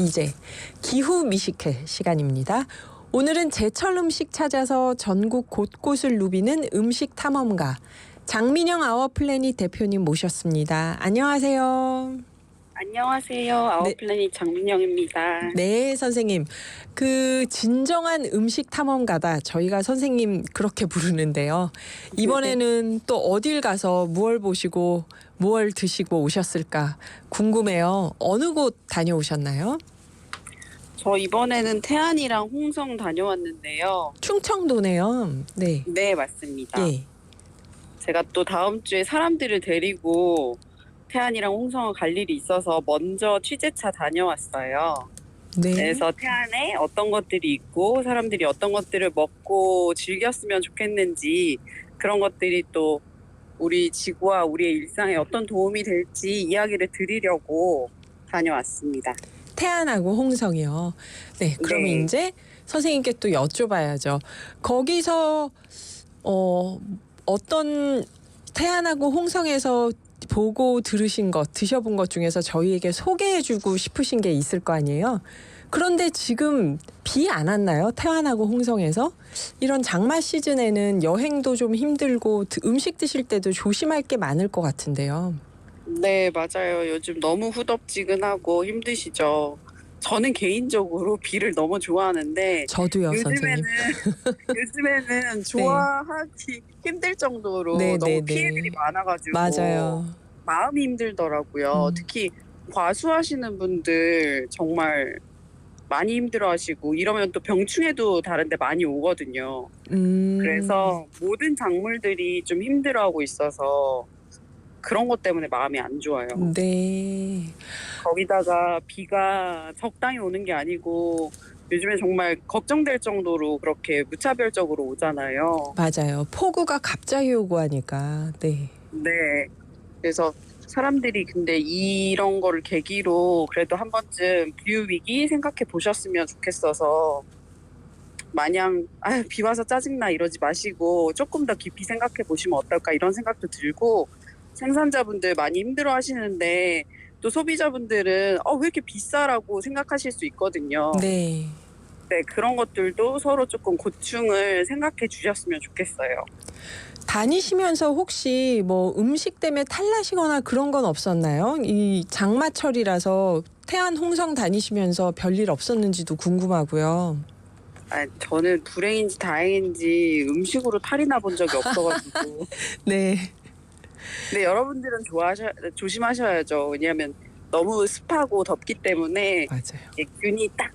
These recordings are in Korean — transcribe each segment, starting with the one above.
이제 기후 미식회 시간입니다. 오늘은 제철 음식 찾아서 전국 곳곳을 누비는 음식 탐험가 장민영 아워플래닛 대표님 모셨습니다. 안녕하세요. 안녕하세요. 아워플래닛 장민영입니다. 네, 선생님. 그 진정한 음식 탐험가다. 저희가 선생님 그렇게 부르는데요. 이번에는 또 어딜 가서 무얼 보시고 무얼 드시고 오셨을까 궁금해요. 어느 곳 다녀오셨나요? 저 이번에는 태안이랑 홍성 다녀왔는데요. 충청도네요. 네. 네, 맞습니다. 예. 제가 또 다음 주에 사람들을 데리고 태안이랑 홍성을 갈 일이 있어서 먼저 취재차 다녀왔어요. 네. 그래서 태안에 어떤 것들이 있고 사람들이 어떤 것들을 먹고 즐겼으면 좋겠는지 그런 것들이 또 우리 지구와 우리의 일상에 어떤 도움이 될지 이야기를 드리려고 다녀왔습니다. 태안하고 홍성이요. 네. 그럼 네. 이제 선생님께 또 여쭤봐야죠. 거기서 어떤 태안하고 홍성에서 보고 들으신 것, 드셔본 것 중에서 저희에게 소개해주고 싶으신 게 있을 거 아니에요. 그런데 지금 비 안 왔나요? 태안하고 홍성에서? 이런 장마 시즌에는 여행도 좀 힘들고 음식 드실 때도 조심할 게 많을 것 같은데요. 네, 맞아요. 요즘 너무 후덥지근하고 힘드시죠. 저는 개인적으로 비를 너무 좋아하는데 저도요, 요즘에는 선생님. 요즘에는 좋아하기 힘들 정도로 네, 너무 네, 피해들이 네. 많아가지고 맞아요. 마음이 힘들더라고요. 음. 특히 과수하시는 분들 정말 많이 힘들어하시고 이러면 또 병충해도 다른데 많이 오거든요. 그래서 모든 작물들이 좀 힘들어하고 있어서 그런 것 때문에 마음이 안 좋아요. 네. 거기다가 비가 적당히 오는 게 아니고 요즘에 정말 걱정될 정도로 그렇게 무차별적으로 오잖아요. 맞아요. 폭우가 갑자기 오고 하니까. 네. 네. 그래서 사람들이 근데 이런 거를 계기로 그래도 한 번쯤 기후위기 생각해 보셨으면 좋겠어서 마냥 비 와서 짜증나 이러지 마시고 조금 더 깊이 생각해 보시면 어떨까 이런 생각도 들고 생산자분들 많이 힘들어 하시는데 또 소비자분들은 왜 이렇게 비싸라고 생각하실 수 있거든요. 네. 네, 그런 것들도 서로 조금 고충을 생각해 주셨으면 좋겠어요. 다니시면서 혹시 뭐 음식 때문에 탈나시거나 그런 건 없었나요? 이 장마철이라서 태안 홍성 다니시면서 별일 없었는지도 궁금하고요. 저는 불행인지 다행인지 음식으로 탈이 나본 적이 없어가지고. 네. 근데 여러분들은 조심하셔야죠. 왜냐하면 너무 습하고 덥기 때문에 맞아요. 균이 딱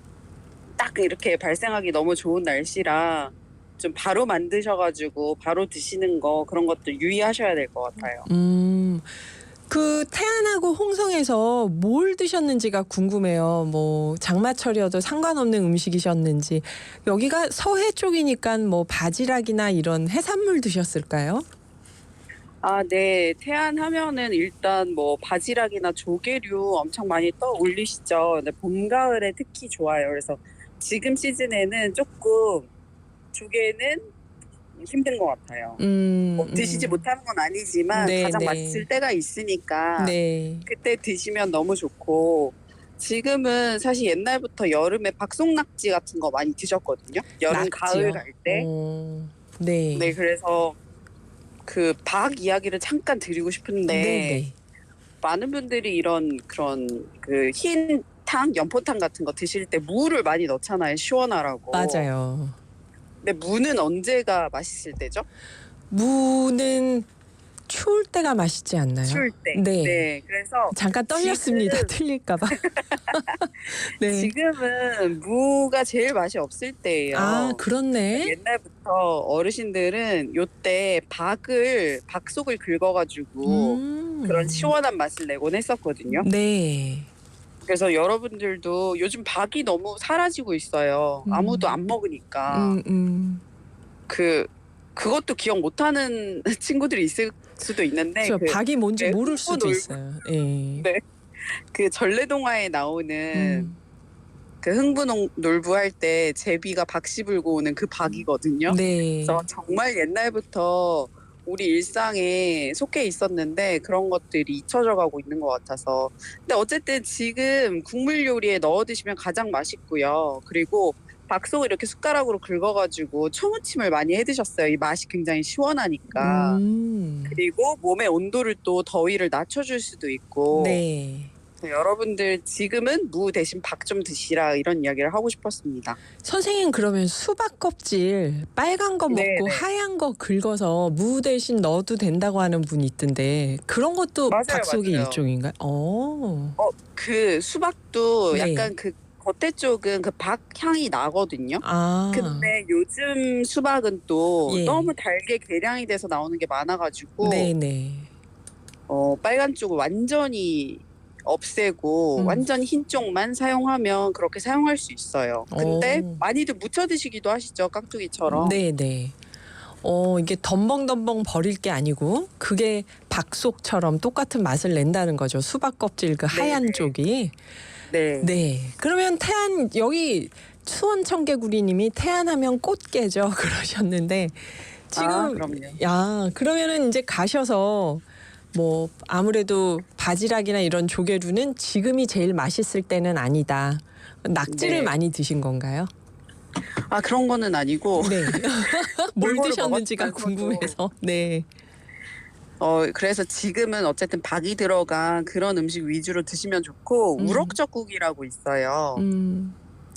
이렇게 발생하기 너무 좋은 날씨라 좀 바로 만드셔가지고 바로 드시는 거 그런 것들 유의하셔야 될 것 같아요. 그 태안하고 홍성에서 뭘 드셨는지가 궁금해요. 뭐 장마철이어도 상관없는 음식이셨는지. 여기가 서해 쪽이니까 뭐 바지락이나 이런 해산물 드셨을까요? 네. 태안 하면은 일단 뭐 바지락이나 조개류 엄청 많이 떠올리시죠. 근데 봄, 가을에 특히 좋아요. 그래서 지금 시즌에는 조금 조개는 힘든 것 같아요. 뭐 드시지 못하는 건 아니지만 네, 가장 네. 맛있을 때가 있으니까 네. 그때 드시면 너무 좋고 지금은 사실 옛날부터 여름에 박송낙지 같은 거 많이 드셨거든요. 여름, 가을 낙지요. 갈 때. 네, 네. 그래서 그 박 이야기를 잠깐 드리고 네, 싶은데 네. 많은 분들이 이런 그런 그 흰 탕, 연포탕 같은 거 드실 때 무를 많이 넣잖아요. 시원하라고. 맞아요. 근데 무는 언제가 맛있을 때죠? 무는 추울 때가 맛있지 않나요? 추울 때. 네. 네. 그래서 잠깐 떨렸습니다. 틀릴까 봐. 네. 지금은 무가 제일 맛이 없을 아, 때예요. 그렇네. 옛날부터 어르신들은 요때 박속을 긁어가지고 그런 음. 시원한 맛을 내곤 했었거든요. 네. 그래서 여러분들도 요즘 박이 너무 사라지고 있어요. 아무도 음. 안 먹으니까. 음. 그것도 기억 못하는 친구들이 있을 수도 있는데 저 박이 뭔지 왜 모를 흥부 수도 놀부 있어요. 예. 네. 그 전래동화에 나오는 음. 그 흥부 놀부 할 때 제비가 박씨 불고 오는 그 박이거든요. 네. 그래서 정말 옛날부터 우리 일상에 속해 있었는데 그런 것들이 잊혀져 가고 있는 것 같아서. 근데 어쨌든 지금 국물 요리에 넣어 드시면 가장 맛있고요. 그리고 박속을 이렇게 숟가락으로 긁어가지고 초무침을 많이 해 드셨어요. 이 맛이 굉장히 시원하니까. 음. 그리고 몸의 온도를 또 더위를 낮춰줄 수도 있고. 네. 여러분들 지금은 무 대신 박 좀 드시라 이런 이야기를 하고 싶었습니다. 선생님 그러면 수박 껍질 빨간 거 먹고 네네. 하얀 거 긁어서 무 대신 넣어도 된다고 하는 분이 있던데 그런 것도 맞아요, 박속의 맞아요. 일종인가요? 어. 그 수박도 네. 약간 그 겉에 쪽은 그 박 향이 나거든요. 아. 근데 요즘 수박은 또 예. 너무 달게 계량이 돼서 나오는 게 많아가지고 네네. 빨간 쪽을 완전히 없애고 음. 완전 흰 쪽만 사용하면 그렇게 사용할 수 있어요. 근데 어. 많이들 무쳐 드시기도 하시죠, 깍두기처럼. 네네. 이게 덤벙덤벙 버릴 게 아니고 그게 박속처럼 똑같은 맛을 낸다는 거죠. 수박 껍질 그 하얀 네네. 쪽이. 네. 네. 그러면 태안 여기 수원 청개구리님이 태안하면 꽃게죠 그러셨는데 지금 그럼요. 그러면은 이제 가셔서 뭐 아무래도 바지락이나 이런 조개류는 지금이 제일 맛있을 때는 아니다. 낙지를 네. 많이 드신 건가요? 그런 거는 아니고 네. 뭘 골고루 드셨는지가 먹었지만서도 궁금해서. 네. 그래서 지금은 어쨌든 박이 들어간 그런 음식 위주로 드시면 좋고 음. 우럭젓국이라고 있어요. 음.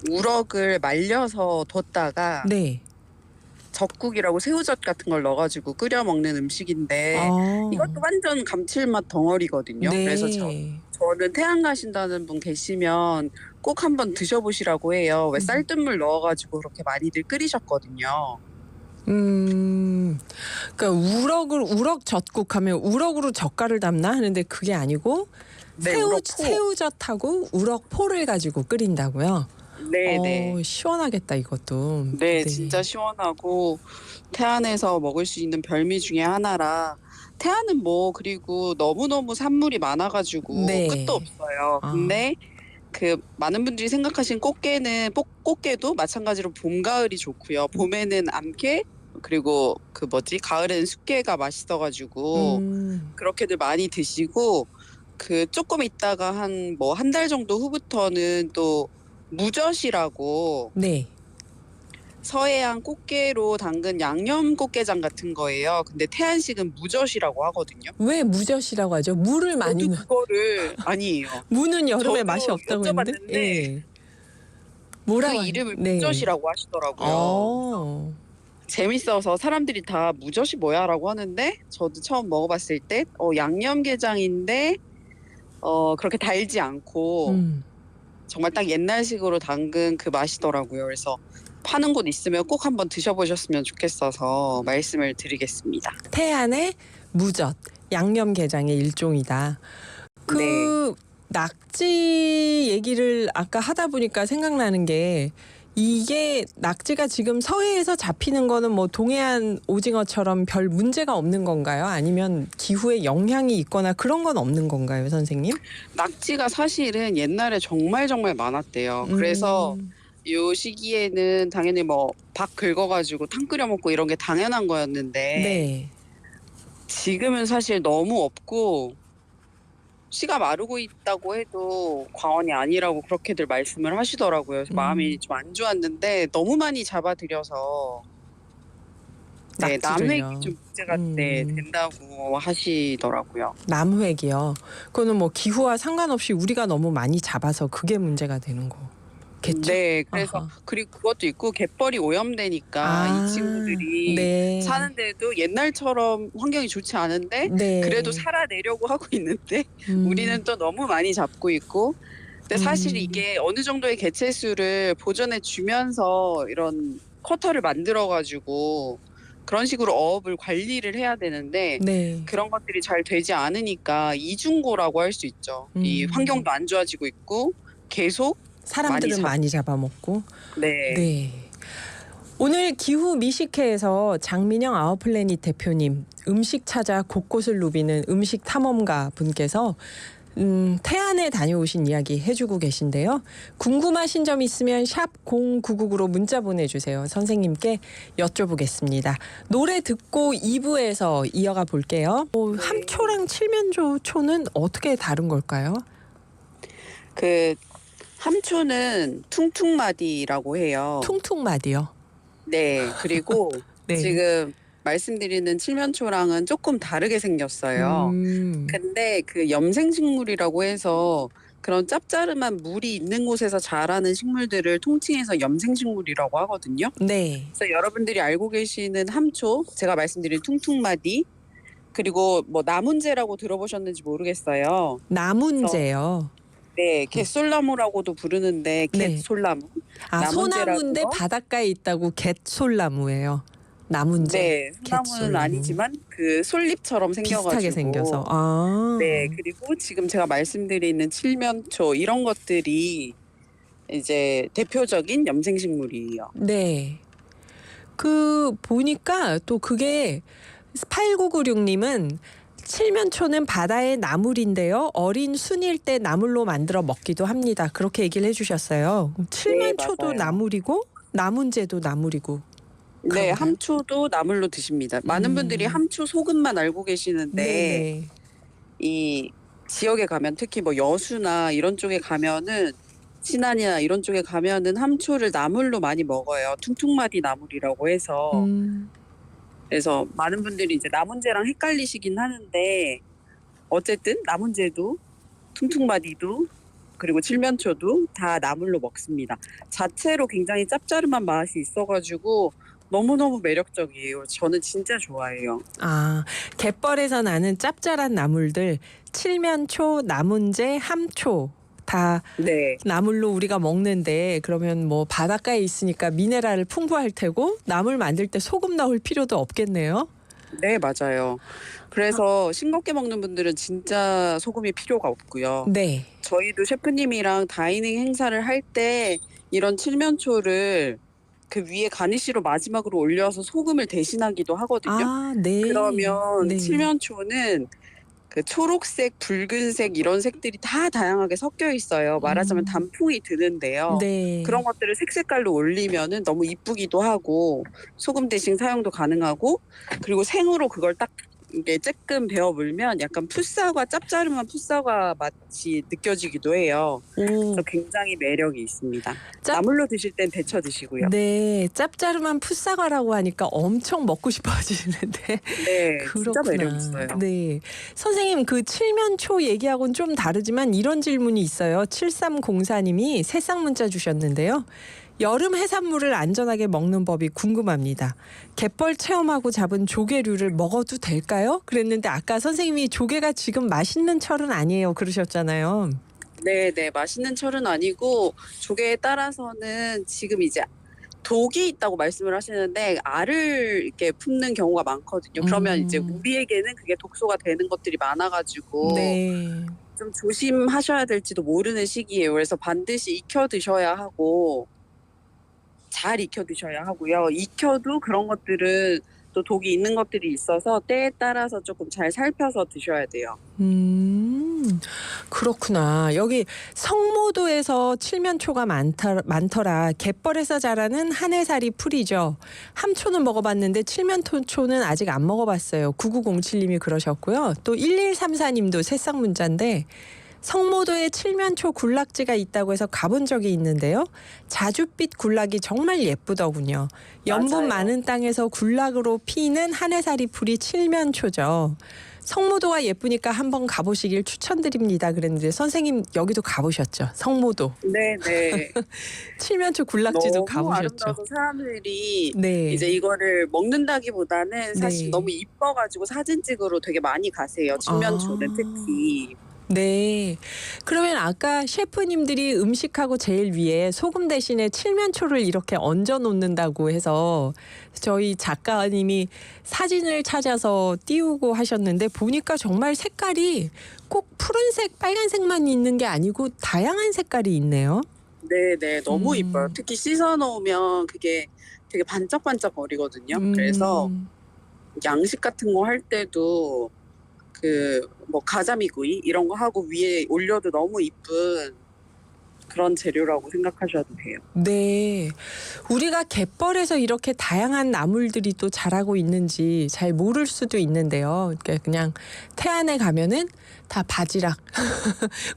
우럭을 말려서 뒀다가 네. 젓국이라고 새우젓 같은 걸 넣어가지고 끓여 먹는 음식인데 이것도 아. 완전 감칠맛 덩어리거든요. 그래서 네. 저는 태안 가신다는 분 계시면 꼭 한번 드셔보시라고 해요. 왜 음. 쌀뜨물 넣어가지고 그렇게 많이들 끓이셨거든요. 그러니까 우럭 젓국하면 우럭으로 젓갈을 담나 하는데 그게 아니고 네, 우럭포. 새우젓하고 우럭포를 가지고 끓인다고요? 네네. 시원하겠다 이것도. 네, 진짜 네. 시원하고 태안에서 먹을 수 있는 별미 중에 하나라. 태안은 뭐 그리고 너무너무 산물이 많아가지고 끝도 네. 없어요. 아. 근데 그 많은 분들이 생각하신 꽃게도 마찬가지로 봄, 가을이 좋고요. 봄에는 암캐 그리고 그 뭐지 가을에는 숙게가 맛있어가지고 음. 그렇게들 많이 드시고 그 조금 있다가 한 뭐 한 달 정도 후부터는 또 무젓이라고 네. 서해안 꽃게로 담근 양념 꽃게장 같은 거예요. 근데 태안식은 무젓이라고 하거든요. 왜 무젓이라고 하죠? 물을 많이 저도 넣 그거를 아니에요. 무는 여름에 저도 맛이 없다고 했는데? 여쭤봤는데 예. 그 뭐라고 하 이름을 네. 무젓이라고 하시더라고요. 어. 재밌어서 사람들이 다 무젓이 뭐야라고 하는데 저도 처음 먹어봤을 때 양념게장인데 그렇게 달지 않고 음. 정말 딱 옛날식으로 담근 그 맛이더라고요. 그래서 파는 곳 있으면 꼭 한번 드셔보셨으면 좋겠어서 말씀을 드리겠습니다. 태안의 무젓, 양념게장의 일종이다. 네. 그 낙지 얘기를 아까 하다 보니까 생각나는 게 이게 낙지가 지금 서해에서 잡히는 거는 뭐 동해안 오징어처럼 별 문제가 없는 건가요? 아니면 기후에 영향이 있거나 그런 건 없는 건가요, 선생님? 낙지가 사실은 옛날에 정말 정말 많았대요. 그래서 요 시기에는 당연히 뭐 밥 긁어가지고 탕 끓여 먹고 이런 게 당연한 거였는데 네. 지금은 사실 너무 없고 씨가 마르고 있다고 해도 과언이 아니라고 그렇게들 말씀을 하시더라고요. 그래서 마음이 좀 안 좋았는데 너무 많이 잡아들여서 네, 남획이 낙지를요. 좀 문제가 된다고 하시더라고요. 남획이요. 그거는 뭐 기후와 상관없이 우리가 너무 많이 잡아서 그게 문제가 되는 거겠죠? 네, 그래서 아하. 그리고 그것도 있고 갯벌이 오염되니까 이 친구들이 네. 사는데도 옛날처럼 환경이 좋지 않은데 그래도 네. 살아내려고 하고 있는데 음. 우리는 또 너무 많이 잡고 있고 근데 사실 음. 이게 어느 정도의 개체수를 보존해 주면서 이런 쿼터를 만들어 가지고 그런 식으로 어업을 관리를 해야 되는데 네. 그런 것들이 잘 되지 않으니까 이중고라고 할 수 있죠. 이 환경도 안 좋아지고 있고 계속 많이 사람들은 잡고 많이 잡아먹고. 네. 네. 오늘 기후 미식회에서 장민영 아웃플래닛 대표님, 음식 찾아 곳곳을 누비는 음식 탐험가 분께서 태안에 다녀오신 이야기 해주고 계신데요. 궁금하신 점 있으면 샵 0999로 문자 보내주세요. 선생님께 여쭤보겠습니다. 노래 듣고 2부에서 이어가 볼게요. 함초랑 칠면조초는 어떻게 다른 걸까요? 그 함초는 퉁퉁마디라고 해요. 퉁퉁마디요. 네, 그리고 네. 지금 말씀드리는 칠면초랑은 조금 다르게 생겼어요. 근데 그 염생식물이라고 해서 그런 짭짤한 물이 있는 곳에서 자라는 식물들을 통칭해서 염생식물이라고 하거든요. 네. 그래서 여러분들이 알고 계시는 함초, 제가 말씀드린 퉁퉁마디, 그리고 뭐 나문재라고 들어보셨는지 모르겠어요. 나문재요. 네, 갯솔나무라고도 부르는데 네. 갯솔나무. 아, 소나무인데 나문재라고요? 바닷가에 있다고 갯솔나무예요. 나문재. 네, 소나무는 갯솔나무. 아니지만 그 솔잎처럼 생겨가지고. 비슷하게 생겨서. 아. 네, 그리고 지금 제가 말씀드리는 칠면초 이런 것들이 이제 대표적인 염생식물이에요. 네. 그 보니까 또 그게 8996님은 칠면초는 바다의 나물인데요. 어린 순일 때 나물로 만들어 먹기도 합니다. 그렇게 얘기를 해주셨어요. 칠면초도 맞아요. 나물이고 나문재도 나물이고. 네, 그런가요? 함초도 나물로 드십니다. 많은 분들이 함초 소금만 알고 계시는데 네네. 이 지역에 가면 특히 뭐 여수나 이런 쪽에 가면은 신안이나 이런 쪽에 가면은 함초를 나물로 많이 먹어요. 퉁퉁마디 나물이라고 해서. 그래서 많은 분들이 이제 나문재랑 헷갈리시긴 하는데 어쨌든 나문재도 퉁퉁마디도 그리고 칠면초도 다 나물로 먹습니다. 자체로 굉장히 짭짤한 맛이 있어가지고 너무너무 매력적이에요. 저는 진짜 좋아해요. 아, 갯벌에서 나는 짭짤한 나물들 칠면초, 나문재, 함초 다 네, 나물로 우리가 먹는데 그러면 뭐 바닷가에 있으니까 미네랄을 풍부할 테고 나물 만들 때 소금 넣을 필요도 없겠네요. 네, 맞아요. 그래서 싱겁게 먹는 분들은 진짜 소금이 필요가 없고요. 네. 저희도 셰프님이랑 다이닝 행사를 할 때 이런 칠면초를 그 위에 가니쉬로 마지막으로 올려서 소금을 대신하기도 하거든요. 아, 네. 그러면 네. 칠면초는 그 초록색, 붉은색 이런 색들이 다 다양하게 섞여 있어요. 말하자면 단풍이 드는데요. 네. 그런 것들을 색색깔로 올리면은 너무 이쁘기도 하고 소금 대신 사용도 가능하고 그리고 생으로 그걸 딱 이게 쬐끔 베어 물면 약간 풋사과 짭짤한 풋사과 맛이 느껴지기도 해요. 오. 그래서 굉장히 매력이 있습니다. 짭- 나물로 드실 땐 데쳐 드시고요. 네, 짭짤한 풋사과라고 하니까 엄청 먹고 싶어지는데. 네, 진짜 그렇구나. 매력 있어요. 네. 선생님, 그 칠면초 얘기하고는 좀 다르지만 이런 질문이 있어요. 7304님이 새싹 문자 주셨는데요. 여름 해산물을 안전하게 먹는 법이 궁금합니다. 갯벌 체험하고 잡은 조개류를 먹어도 될까요? 그랬는데 아까 선생님이 조개가 지금 맛있는 철은 아니에요. 그러셨잖아요. 네, 맛있는 철은 아니고 조개에 따라서는 지금 이제 독이 있다고 말씀을 하시는데 알을 이렇게 품는 경우가 많거든요. 그러면 이제 우리에게는 그게 독소가 되는 것들이 많아가지고 네. 좀 조심하셔야 될지도 모르는 시기예요. 그래서 반드시 익혀 드셔야 하고 잘 익혀 드셔야 하고요. 익혀도 그런 것들은 또 독이 있는 것들이 있어서 때에 따라서 조금 잘 살펴서 드셔야 돼요. 그렇구나. 여기 성모도에서 칠면초가 많더라. 갯벌에서 자라는 한해살이 풀이죠. 함초는 먹어봤는데 칠면초는 아직 안 먹어봤어요. 9907님이 그러셨고요. 또 1134님도 새싹 문자인데 성모도에 칠면초 군락지가 있다고 해서 가본 적이 있는데요. 자줏빛 군락이 정말 예쁘더군요. 염분 맞아요. 많은 땅에서 군락으로 피는 한해살이 풀이 칠면초죠. 성모도가 예쁘니까 한번 가보시길 추천드립니다. 그랬는데 선생님 여기도 가보셨죠? 성모도. 네. 칠면초 군락지도 너무 가보셨죠? 아름다워서 사람들이 네. 이제 이거를 먹는다기보다는 사실 네. 너무 이뻐가지고 사진 찍으러 되게 많이 가세요. 칠면초는 아. 특히. 네. 그러면 아까 셰프님들이 음식하고 제일 위에 소금 대신에 칠면초를 이렇게 얹어 놓는다고 해서 저희 작가님이 사진을 찾아서 띄우고 하셨는데 보니까 정말 색깔이 꼭 푸른색, 빨간색만 있는 게 아니고 다양한 색깔이 있네요. 네, 너무 이뻐요. 특히 씻어 놓으면 그게 되게 반짝반짝 거리거든요. 그래서 양식 같은 거 할 때도 그 뭐 가자미구이 이런 거 하고 위에 올려도 너무 이쁜 그런 재료라고 생각하셔도 돼요. 네. 우리가 갯벌에서 이렇게 다양한 나물들이 또 자라고 있는지 잘 모를 수도 있는데요. 그러니까 그냥 태안에 가면은 다 바지락,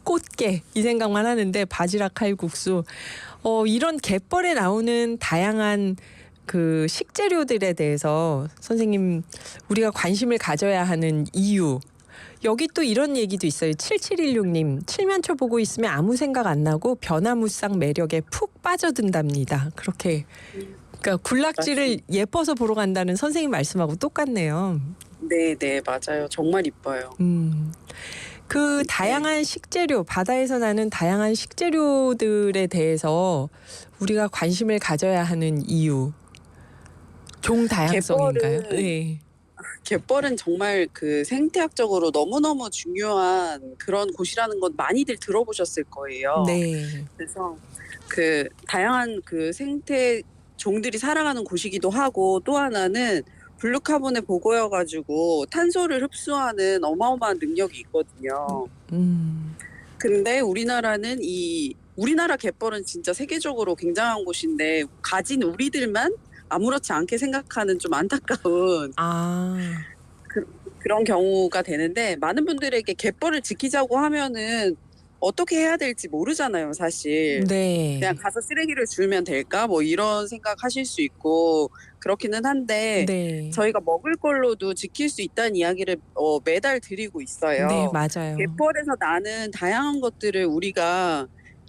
꽃게 이 생각만 하는데 바지락 칼국수. 이런 갯벌에 나오는 다양한 그 식재료들에 대해서 선생님 우리가 관심을 가져야 하는 이유. 여기 또 이런 얘기도 있어요. 7716님. 칠면초 보고 있으면 아무 생각 안 나고 변화무쌍 매력에 푹 빠져든답니다. 그렇게 그러니까 군락지를 예뻐서 보러 간다는 선생님 말씀하고 똑같네요. 네, 맞아요. 정말 이뻐요. 그 다양한 식재료, 바다에서 나는 다양한 식재료들에 대해서 우리가 관심을 가져야 하는 이유. 종 다양성인가요? 네. 갯벌은 정말 그 생태학적으로 너무너무 중요한 그런 곳이라는 건 많이들 들어보셨을 거예요. 네. 그래서 그 다양한 그 생태 종들이 살아가는 곳이기도 하고 또 하나는 블루카본에 보고여가지고 탄소를 흡수하는 어마어마한 능력이 있거든요. 근데 우리나라 갯벌은 진짜 세계적으로 굉장한 곳인데 가진 우리들만 아무렇지 않게 생각하는 좀 안타까운 그런 경우가 되는데 많은 분들에게 갯벌을 지키자고 하면은 어떻게 해야 될지 모르잖아요, 사실. 네. 그냥 가서 쓰레기를 주우면 될까? 뭐 이런 생각하실 수 있고 그렇기는 한데 네. 저희가 먹을 걸로도 지킬 수 있다는 이야기를 매달 드리고 있어요. 네, 맞아요. 갯벌에서 나는 다양한 것들을 우리가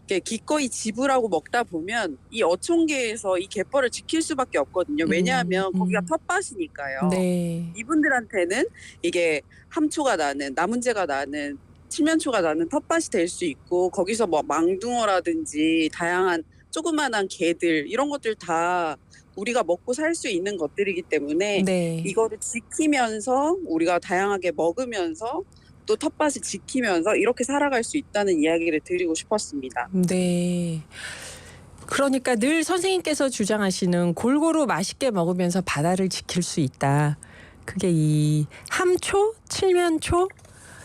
이렇게 기꺼이 지불하고 먹다 보면 이 어촌계에서 이 갯벌을 지킬 수밖에 없거든요. 왜냐하면 거기가 텃밭이니까요. 네. 이분들한테는 이게 함초가 나는 나문재가 나는 칠면초가 나는 텃밭이 될 수 있고 거기서 뭐 망둥어라든지 다양한 조그만한 개들 이런 것들 다 우리가 먹고 살 수 있는 것들이기 때문에 네. 이거를 지키면서 우리가 다양하게 먹으면서 또 텃밭을 지키면서 이렇게 살아갈 수 있다는 이야기를 드리고 싶었습니다. 네. 그러니까 늘 선생님께서 주장하시는 골고루 맛있게 먹으면서 바다를 지킬 수 있다. 그게 이 함초, 칠면초,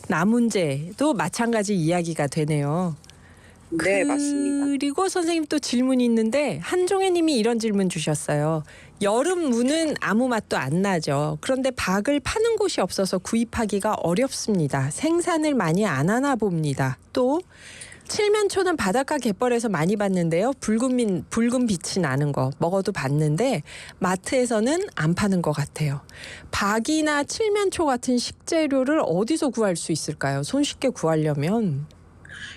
나문재도 마찬가지 이야기가 되네요. 네, 맞습니다. 그리고 선생님 또 질문이 있는데 한종혜 님이 이런 질문 주셨어요. 여름 무는 아무 맛도 안 나죠. 그런데 박을 파는 곳이 없어서 구입하기가 어렵습니다. 생산을 많이 안 하나 봅니다. 또 칠면초는 바닷가 갯벌에서 많이 봤는데요. 붉은 빛이 나는 거 먹어도 봤는데 마트에서는 안 파는 것 같아요. 박이나 칠면초 같은 식재료를 어디서 구할 수 있을까요? 손쉽게 구하려면.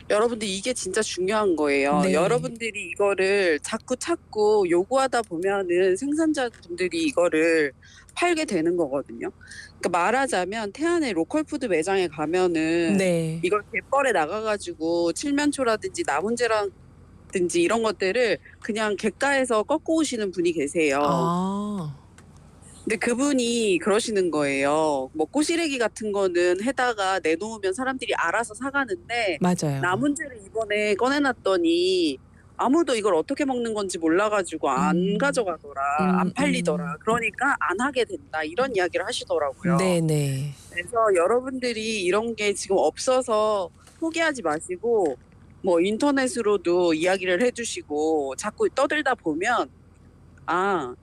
여러분들 이게 진짜 중요한 거예요. 네. 여러분들이 이거를 자꾸 찾고 요구하다 보면은 생산자분들이 이거를 팔게 되는 거거든요. 그러니까 말하자면 태안의 로컬푸드 매장에 가면은 네. 이걸 갯벌에 나가가지고 칠면초라든지 나문재라든지 이런 것들을 그냥 갯가에서 꺾고 오시는 분이 계세요. 근데 그분이 그러시는 거예요. 뭐 꼬시래기 같은 거는 해다가 내놓으면 사람들이 알아서 사가는데 맞아요. 나문재를 이번에 꺼내놨더니 아무도 이걸 어떻게 먹는 건지 몰라가지고 안 가져가더라, 안 팔리더라. 그러니까 안 하게 된다 이런 이야기를 하시더라고요. 네네. 그래서 여러분들이 이런 게 지금 없어서 포기하지 마시고 뭐 인터넷으로도 이야기를 해주시고 자꾸 떠들다 보면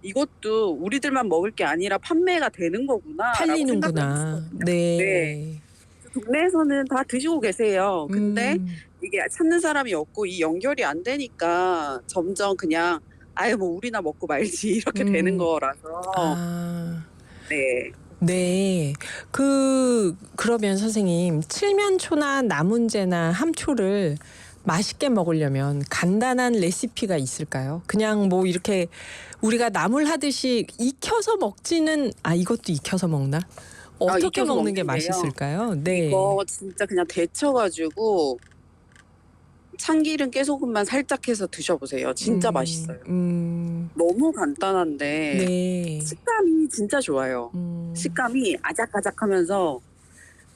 이것도 우리들만 먹을 게 아니라 판매가 되는 거구나. 팔리는구나. 네. 동네에서는 다 드시고 계세요. 근데 이게 찾는 사람이 없고 이 연결이 안 되니까 점점 그냥 뭐 우리나 먹고 말지 이렇게 되는 거라서. 네. 네. 그러면 선생님 칠면초나 나문재나 함초를 맛있게 먹으려면 간단한 레시피가 있을까요? 그냥 뭐 이렇게 우리가 나물 하듯이 익혀서 먹지는 이것도 익혀서 먹나? 어떻게 익혀서 먹는 게 먹는데요. 맛있을까요? 네. 이거 진짜 그냥 데쳐가지고 참기름 깨소금만 살짝 해서 드셔보세요. 진짜 맛있어요. 너무 간단한데 네. 식감이 진짜 좋아요. 식감이 아작아작하면서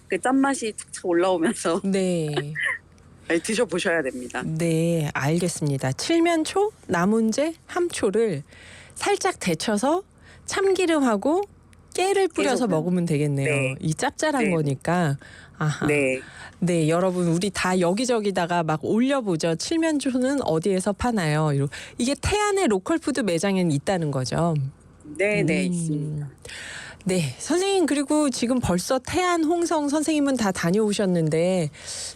그 짠맛이 착착 올라오면서 네. 드셔보셔야 됩니다. 네, 알겠습니다. 칠면초, 나문재, 함초를 살짝 데쳐서 참기름하고 깨를 뿌려서 계속, 먹으면 되겠네요. 네. 이 짭짤한 네. 거니까. 아하. 네. 네, 여러분 우리 다 여기저기다가 막 올려보죠. 칠면조는 어디에서 파나요? 이게 태안의 로컬푸드 매장에는 있다는 거죠. 네, 네, 있습니다. 네, 선생님 그리고 지금 벌써 태안, 홍성 선생님은 다 다녀오셨는데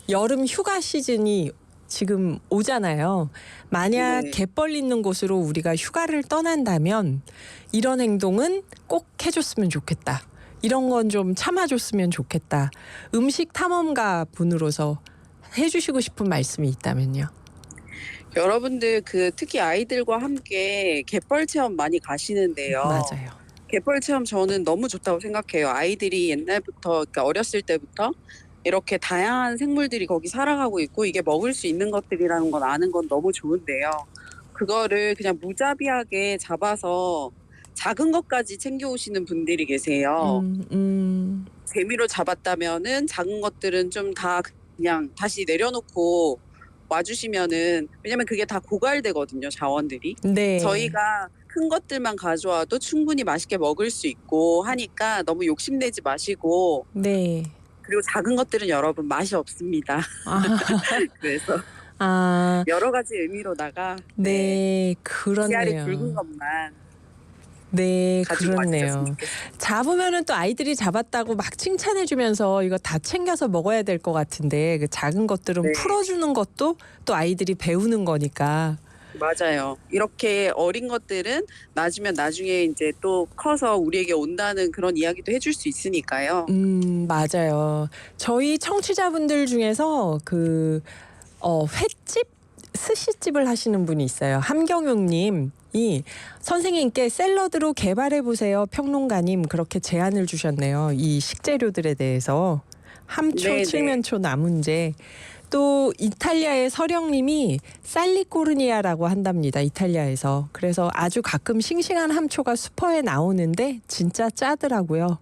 여름 휴가 시즌이 지금 오잖아요. 만약 네. 갯벌 있는 곳으로 우리가 휴가를 떠난다면 이런 행동은 꼭 해줬으면 좋겠다. 이런 건 좀 참아줬으면 좋겠다. 음식 탐험가 분으로서 해주시고 싶은 말씀이 있다면요. 여러분들 특히 아이들과 함께 갯벌 체험 많이 가시는데요. 맞아요. 갯벌 체험 저는 너무 좋다고 생각해요. 아이들이 옛날부터 그러니까 어렸을 때부터 이렇게 다양한 생물들이 거기 살아가고 있고 이게 먹을 수 있는 것들이라는 건 아는 건 너무 좋은데요. 그거를 그냥 무자비하게 잡아서 작은 것까지 챙겨오시는 분들이 계세요. 재미로 잡았다면은 작은 것들은 좀 다 그냥 다시 내려놓고 와주시면은 왜냐면 그게 다 고갈되거든요, 자원들이. 네. 저희가 큰 것들만 가져와도 충분히 맛있게 먹을 수 있고 하니까 너무 욕심내지 마시고 네. 그리고 작은 것들은 여러분 맛이 없습니다. 아, 그래서 아, 여러 가지 의미로다가 네, 씨알이 굵은 그렇네요. 것만 네, 가지고 그렇네요. 와주셨으면 좋겠어요. 잡으면은 또 아이들이 잡았다고 막 칭찬해주면서 이거 다 챙겨서 먹어야 될 것 같은데 그 작은 것들은 네. 풀어주는 것도 또 아이들이 배우는 거니까. 맞아요. 이렇게 어린 것들은 나중에 이제 또 커서 우리에게 온다는 그런 이야기도 해줄 수 있으니까요. 맞아요. 저희 청취자분들 중에서 횟집, 스시집을 하시는 분이 있어요. 함경용님이 선생님께 샐러드로 개발해보세요. 평론가님 그렇게 제안을 주셨네요. 이 식재료들에 대해서. 함초, 네네. 칠면초, 나문재. 또 이탈리아의 서령님이 살리코르니아라고 한답니다. 이탈리아에서. 그래서 아주 가끔 싱싱한 함초가 슈퍼에 나오는데 진짜 짜더라고요.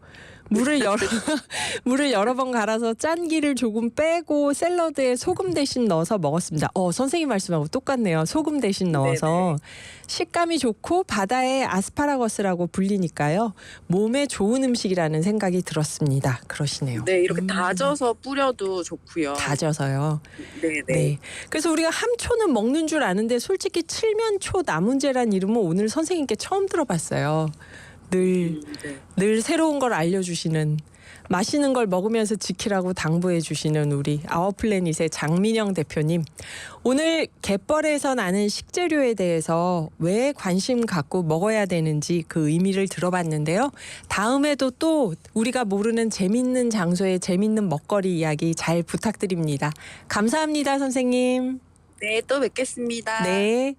물을 여러 번 갈아서 짠기를 조금 빼고 샐러드에 소금 대신 넣어서 먹었습니다. 선생님 말씀하고 똑같네요. 소금 대신 넣어서 식감이 좋고 바다의 아스파라거스라고 불리니까요. 몸에 좋은 음식이라는 생각이 들었습니다. 그러시네요. 네, 이렇게 다져서 뿌려도 좋고요. 다져서요. 네네. 네. 그래서 우리가 함초는 먹는 줄 아는데 솔직히 칠면초 나문재란 이름은 오늘 선생님께 처음 들어봤어요. 네. 늘 새로운 걸 알려주시는 맛있는 걸 먹으면서 지키라고 당부해 주시는 우리 아워플래닛의 장민영 대표님. 오늘 갯벌에서 나는 식재료에 대해서 왜 관심 갖고 먹어야 되는지 그 의미를 들어봤는데요. 다음에도 또 우리가 모르는 재밌는 장소의 재밌는 먹거리 이야기 잘 부탁드립니다. 감사합니다, 선생님. 네, 또 뵙겠습니다. 네.